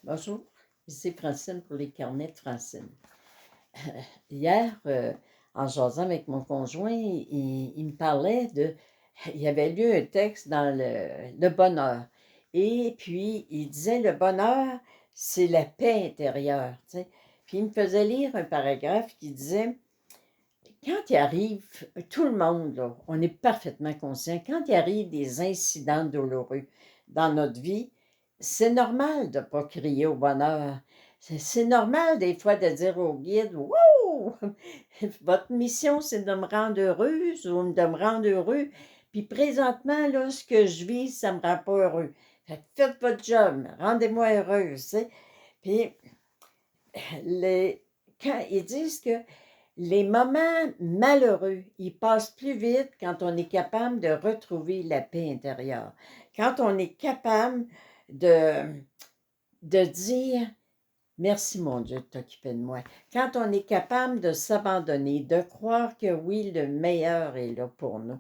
Bonjour, ici Francine pour les carnets de Francine. Hier, en jasant avec mon conjoint, il me parlait de... Il avait lu un texte dans le bonheur. Et puis, il disait, le bonheur, c'est la paix intérieure. Tu sais. Puis, il me faisait lire un paragraphe qui disait, quand il arrive, tout le monde, là, on est parfaitement conscient, quand il arrive des incidents douloureux dans notre vie, c'est normal de ne pas crier au bonheur. C'est normal des fois de dire au guide, wouh, votre mission, c'est de me rendre heureuse ou de me rendre heureux. Puis présentement, là, ce que je vis, ça ne me rend pas heureux. Fait que faites votre job, rendez-moi heureuse. Tu sais. Puis, les, quand ils disent que les moments malheureux, ils passent plus vite quand on est capable de retrouver la paix intérieure. Quand on est capable de, de dire merci mon Dieu de t'occuper de moi. Quand on est capable de s'abandonner, de croire que oui, le meilleur est là pour nous.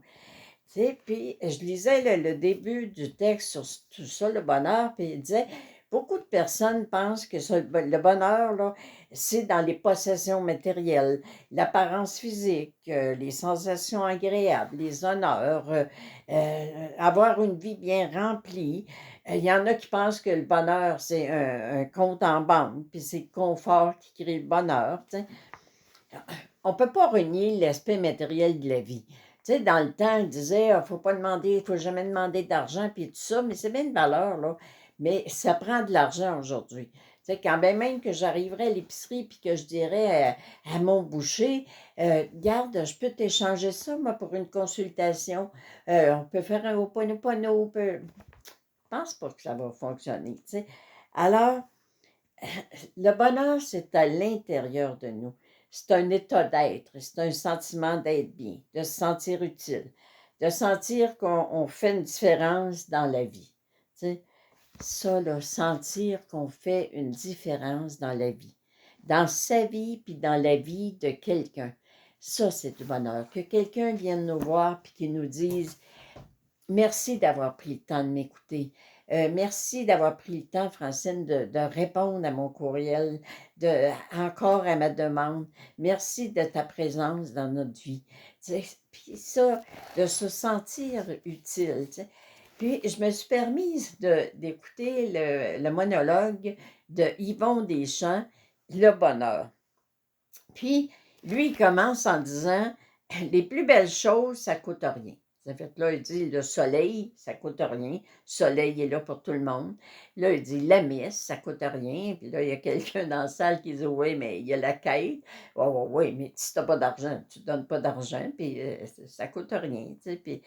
Tu sais, puis je lisais le début du texte sur tout ça, le bonheur, puis il disait, beaucoup de personnes pensent que le bonheur, là, c'est dans les possessions matérielles, l'apparence physique, les sensations agréables, les honneurs, avoir une vie bien remplie. Il y en a qui pensent que le bonheur, c'est un compte en banque, puis c'est le confort qui crée le bonheur. Tu sais. On ne peut pas renier l'aspect matériel de la vie. Tu sais, dans le temps, il disait, il ne faut pas demander, il ne faut jamais demander d'argent, puis tout ça, mais c'est bien une valeur, là. Mais ça prend de l'argent aujourd'hui. Tu sais, quand bien même que j'arriverais à l'épicerie, puis que je dirais à mon boucher, garde, je peux t'échanger ça, moi, pour une consultation. On peut faire un Ho'oponopono. Je pense pas que ça va fonctionner, tu sais. Alors, le bonheur, c'est à l'intérieur de nous. C'est un état d'être, c'est un sentiment d'être bien, de se sentir utile, de sentir qu'on fait une différence dans la vie. Tu sais, ça, là, sentir qu'on fait une différence dans la vie, dans sa vie, puis dans la vie de quelqu'un. Ça, c'est du bonheur. Que quelqu'un vienne nous voir, puis qu'il nous dise merci d'avoir pris le temps de m'écouter. Merci d'avoir pris le temps, Francine, de répondre à mon courriel, encore à ma demande. Merci de ta présence dans notre vie. Tu sais, puis ça, de se sentir utile. Tu sais. Puis je me suis permise d'écouter le monologue de Yvon Deschamps, Le bonheur. Puis, lui, il commence en disant, les plus belles choses, ça coûte rien. Ça fait que là, il dit, le soleil, ça coûte rien. Le soleil est là pour tout le monde. Là, il dit, la messe, ça coûte rien. Puis là, il y a quelqu'un dans la salle qui dit, oui, mais il y a la quête. Oui, oui, oui, mais si tu n'as pas d'argent, tu ne donnes pas d'argent, puis ça coûte rien. Tu sais, puis...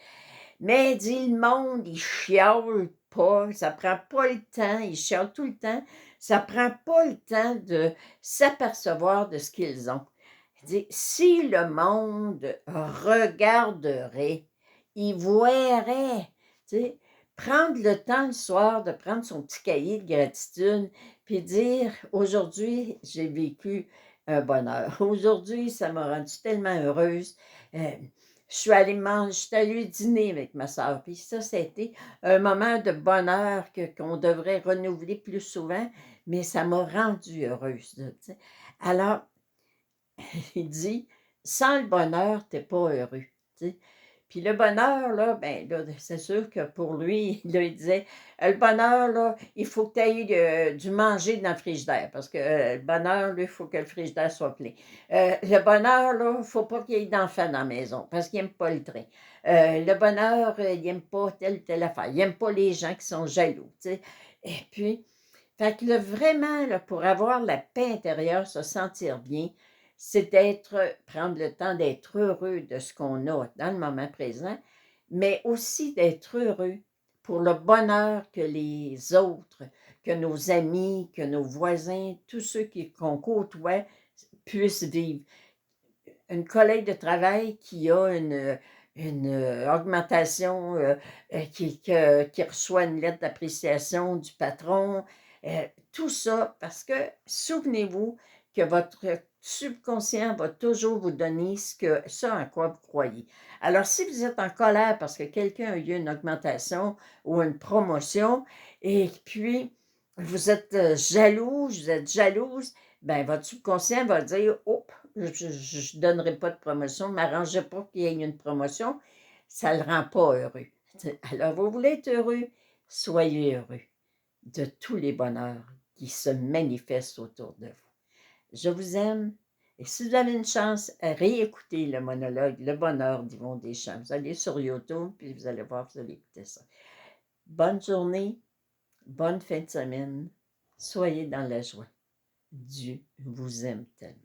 Mais, il dit, le monde, il chiale pas, ça prend pas le temps, il chiale tout le temps. Ça prend pas le temps de s'apercevoir de ce qu'ils ont. Il dit, si le monde regarderait, il verrait, tu sais, prendre le temps le soir de prendre son petit cahier de gratitude, puis dire, aujourd'hui, j'ai vécu un bonheur. Aujourd'hui, ça m'a rendue tellement heureuse. Je suis allée dîner avec ma soeur, puis ça a été un moment de bonheur qu'on devrait renouveler plus souvent, mais ça m'a rendue heureuse. Là, tu sais. Alors, il dit, sans le bonheur, tu n'es pas heureux. Tu sais. Puis le bonheur, là, ben, là, c'est sûr que pour lui, là, il disait, le bonheur, là, il faut que tu aies du manger dans le frigidaire, parce que le bonheur, là, il faut que le frigidaire soit plein. Le bonheur, là, il ne faut pas qu'il y ait d'enfants dans la maison, parce qu'il n'aime pas le train. Le bonheur, il n'aime pas telle ou telle affaire. Il n'aime pas les gens qui sont jaloux. Tu sais. Et puis, fait que là, vraiment, là, pour avoir la paix intérieure, se sentir bien, c'est prendre le temps d'être heureux de ce qu'on a dans le moment présent, mais aussi d'être heureux pour le bonheur que les autres, que nos amis, que nos voisins, tous ceux qu'on côtoie puissent vivre. Une collègue de travail qui a une augmentation, qui reçoit une lettre d'appréciation du patron, tout ça parce que souvenez-vous que votre subconscient va toujours vous donner ce en quoi vous croyez. Alors, si vous êtes en colère parce que quelqu'un a eu une augmentation ou une promotion, et puis vous êtes jaloux, vous êtes jalouse, ben votre subconscient va dire: «Oh, je donnerai pas de promotion, ne m'arrangerai pas qu'il y ait une promotion, ça ne le rend pas heureux». Alors vous voulez être heureux, soyez heureux de tous les bonheurs qui se manifestent autour de vous. Je vous aime et si vous avez une chance, réécoutez le monologue «Le bonheur» d'Yvon Deschamps. Vous allez sur YouTube, puis vous allez voir, vous allez écouter ça. Bonne journée, bonne fin de semaine. Soyez dans la joie. Dieu vous aime tellement.